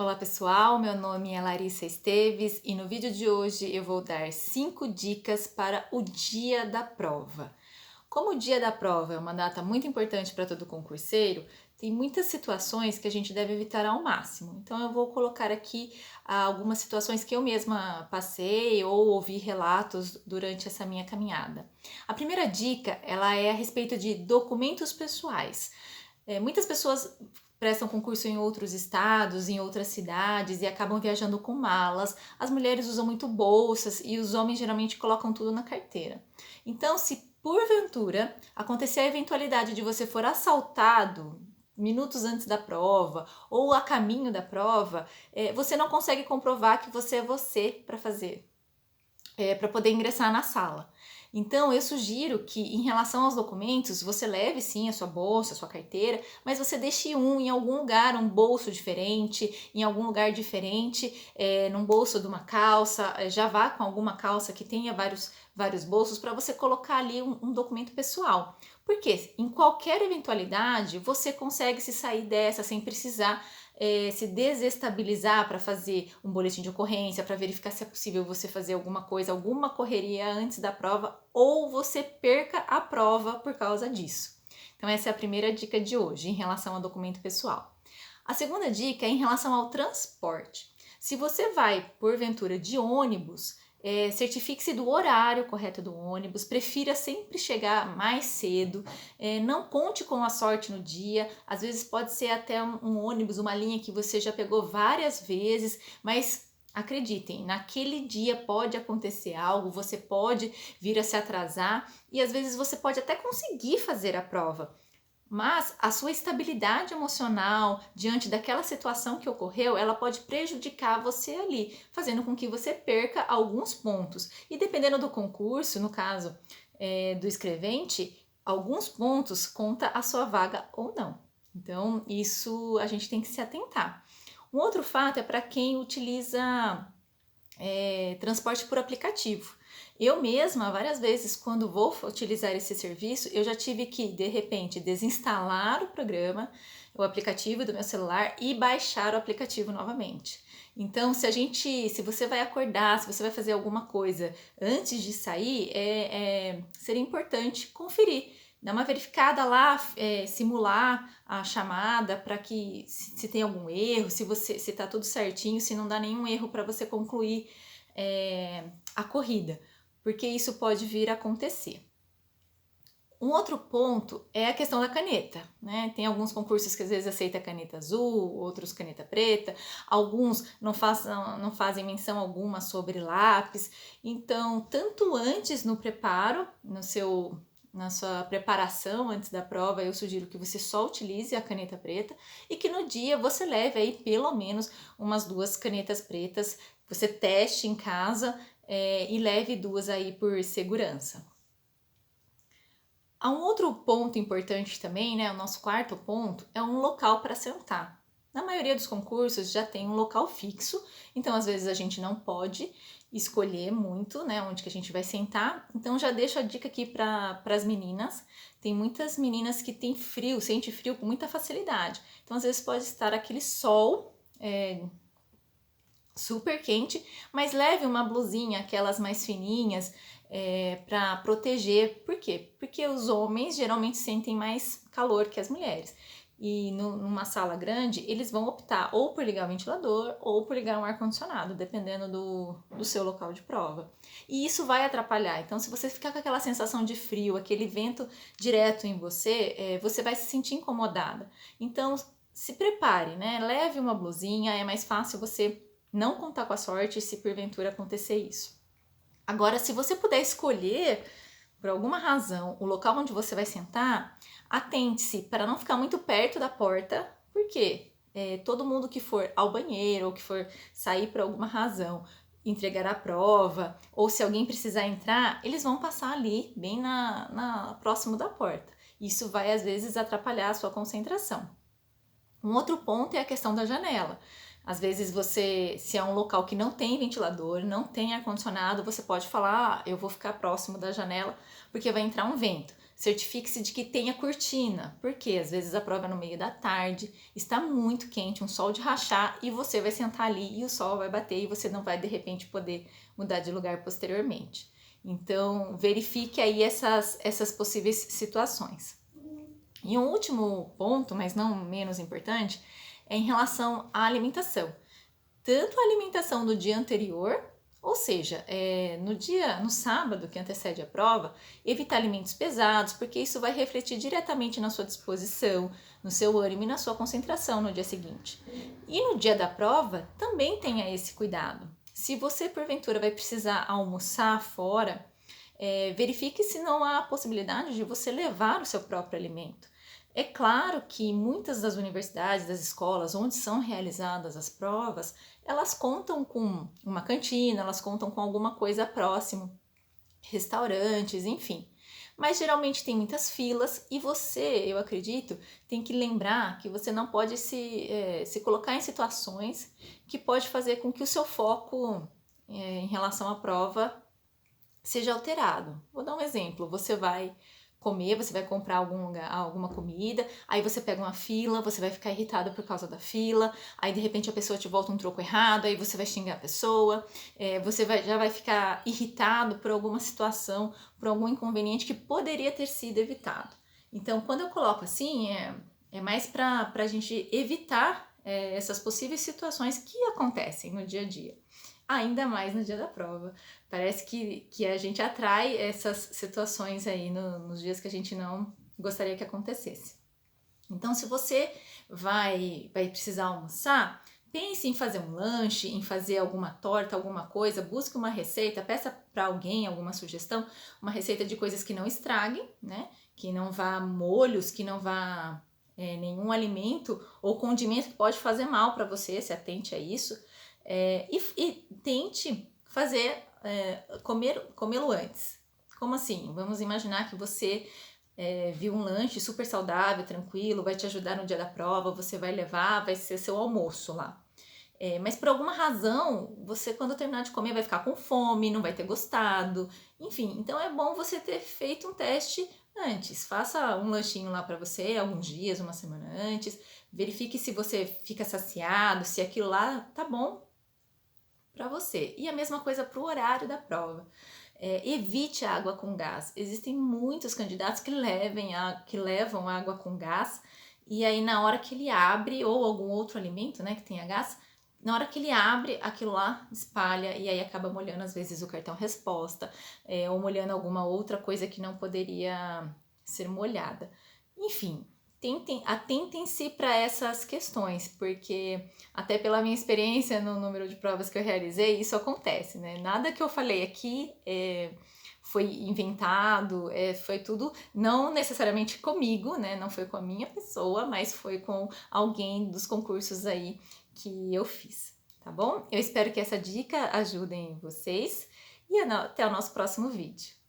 Olá pessoal, meu nome é Larissa Esteves e no vídeo de hoje eu vou dar 5 dicas para o dia da prova. Como o dia da prova é uma data muito importante para todo concurseiro, tem muitas situações que a gente deve evitar ao máximo. Então eu vou colocar aqui algumas situações que eu mesma passei ou ouvi relatos durante essa minha caminhada. A primeira dica, ela é a respeito de documentos pessoais. Muitas pessoas prestam concurso em outros estados, em outras cidades e acabam viajando com malas. As mulheres usam muito bolsas e os homens geralmente colocam tudo na carteira. Então, se porventura acontecer a eventualidade de você for assaltado minutos antes da prova ou a caminho da prova, você não consegue comprovar que você é você para fazer, para poder ingressar na sala. Então, eu sugiro que, em relação aos documentos, você leve sim a sua bolsa, a sua carteira, mas você deixe em algum lugar, um bolso diferente, em algum lugar diferente, num bolso de uma calça, já vá com alguma calça que tenha vários bolsos para você colocar ali um documento pessoal. Porque em qualquer eventualidade, você consegue se sair dessa sem precisar se desestabilizar para fazer um boletim de ocorrência, para verificar se é possível você fazer alguma coisa, alguma correria antes da prova, ou você perca a prova por causa disso. Então essa é a primeira dica de hoje em relação ao documento pessoal. A segunda dica é em relação ao transporte. Se você vai, porventura, de ônibus, certifique-se do horário correto do ônibus, prefira sempre chegar mais cedo, não conte com a sorte no dia, às vezes pode ser até um ônibus, uma linha que você já pegou várias vezes, mas acreditem, naquele dia pode acontecer algo, você pode vir a se atrasar e às vezes você pode até conseguir fazer a prova. Mas a sua estabilidade emocional diante daquela situação que ocorreu, ela pode prejudicar você ali, fazendo com que você perca alguns pontos. E dependendo do concurso, no caso do escrevente, alguns pontos conta a sua vaga ou não. Então, isso a gente tem que se atentar. Um outro fato é para quem utiliza transporte por aplicativo. Eu mesma, várias vezes, quando vou utilizar esse serviço, eu já tive que, de repente, desinstalar o programa, o aplicativo do meu celular e baixar o aplicativo novamente. Então, se você vai acordar, se você vai fazer alguma coisa antes de sair, seria importante conferir. Dar uma verificada lá, simular a chamada para que se tem algum erro, se está tudo certinho, se não dá nenhum erro para você concluir a corrida, porque isso pode vir a acontecer. Um outro ponto é a questão da caneta, né? Tem alguns concursos que às vezes aceita caneta azul, outros caneta preta, alguns não fazem menção alguma sobre lápis. Então, tanto antes no preparo, na sua preparação antes da prova, eu sugiro que você só utilize a caneta preta e que no dia você leve aí pelo menos umas 2 canetas pretas, você teste em casa e leve 2 aí por segurança. Há um outro ponto importante também, né? O nosso quarto ponto é um local para sentar. Na maioria dos concursos já tem um local fixo, então às vezes a gente não pode escolher muito, né, onde que a gente vai sentar. Então já deixo a dica aqui para as meninas. Tem muitas meninas que têm frio, sente frio com muita facilidade. Então às vezes pode estar aquele sol super quente, mas leve uma blusinha, aquelas mais fininhas, para proteger. Por quê? Porque os homens geralmente sentem mais calor que as mulheres. E numa sala grande, eles vão optar ou por ligar o ventilador ou por ligar um ar-condicionado, dependendo do seu local de prova. E isso vai atrapalhar. Então, se você ficar com aquela sensação de frio, aquele vento direto em você, você vai se sentir incomodada. Então, se prepare, né? Leve uma blusinha, é mais fácil você não contar com a sorte se porventura acontecer isso. Agora, se você puder escolher, por alguma razão, o local onde você vai sentar, atente-se para não ficar muito perto da porta, porque todo mundo que for ao banheiro ou que for sair por alguma razão, entregar a prova, ou se alguém precisar entrar, eles vão passar ali, bem próximo da porta. Isso vai, às vezes, atrapalhar a sua concentração. Um outro ponto é a questão da janela. Às vezes se é um local que não tem ventilador, não tem ar-condicionado, você pode falar, eu vou ficar próximo da janela porque vai entrar um vento. Certifique-se de que tenha cortina, porque às vezes a prova é no meio da tarde, está muito quente, um sol de rachar e você vai sentar ali e o sol vai bater e você não vai de repente poder mudar de lugar posteriormente. Então verifique aí essas possíveis situações. E um último ponto, mas não menos importante, é em relação à alimentação. Tanto a alimentação do dia anterior, ou seja, no sábado que antecede a prova, evitar alimentos pesados, porque isso vai refletir diretamente na sua disposição, no seu ânimo e na sua concentração no dia seguinte. E no dia da prova, também tenha esse cuidado. Se você, porventura, vai precisar almoçar fora, verifique se não há a possibilidade de você levar o seu próprio alimento. É claro que muitas das universidades, das escolas onde são realizadas as provas, elas contam com uma cantina, elas contam com alguma coisa próximo, restaurantes, enfim. Mas geralmente tem muitas filas e você, eu acredito, tem que lembrar que você não pode se colocar em situações que pode fazer com que o seu foco em relação à prova seja alterado. Vou dar um exemplo, você vai comer, você vai comprar alguma comida, aí você pega uma fila, você vai ficar irritado por causa da fila, aí de repente a pessoa te volta um troco errado, aí você vai xingar a pessoa, já vai ficar irritado por alguma situação, por algum inconveniente que poderia ter sido evitado. Então, quando eu coloco assim, é mais para a gente evitar essas possíveis situações que acontecem no dia a dia. Ainda mais no dia da prova. Parece que a gente atrai essas situações aí nos dias que a gente não gostaria que acontecesse. Então, se você vai precisar almoçar, pense em fazer um lanche, em fazer alguma torta, alguma coisa, busque uma receita, peça para alguém alguma sugestão, uma receita de coisas que não estraguem, né? Que não vá molhos, que não vá nenhum alimento ou condimento que pode fazer mal para você, se atente a isso. E tente fazer, comê-lo antes. Como assim? Vamos imaginar que você viu um lanche super saudável, tranquilo, vai te ajudar no dia da prova, você vai levar, vai ser seu almoço lá. Mas por alguma razão, você quando terminar de comer vai ficar com fome, não vai ter gostado, enfim. Então é bom você ter feito um teste antes. Faça um lanchinho lá para você, alguns dias, uma semana antes. Verifique se você fica saciado, se aquilo lá tá bom para você. E a mesma coisa para o horário da prova. Evite a água com gás. Existem muitos candidatos que levam água com gás e aí na hora que ele abre, ou algum outro alimento, né, que tenha gás, na hora que ele abre, aquilo lá espalha e aí acaba molhando às vezes o cartão resposta, ou molhando alguma outra coisa que não poderia ser molhada. Enfim, atentem-se para essas questões, porque até pela minha experiência no número de provas que eu realizei, isso acontece, né? Nada que eu falei aqui foi inventado, foi tudo não necessariamente comigo, né? Não foi com a minha pessoa, mas foi com alguém dos concursos aí que eu fiz, tá bom? Eu espero que essa dica ajude vocês e até o nosso próximo vídeo.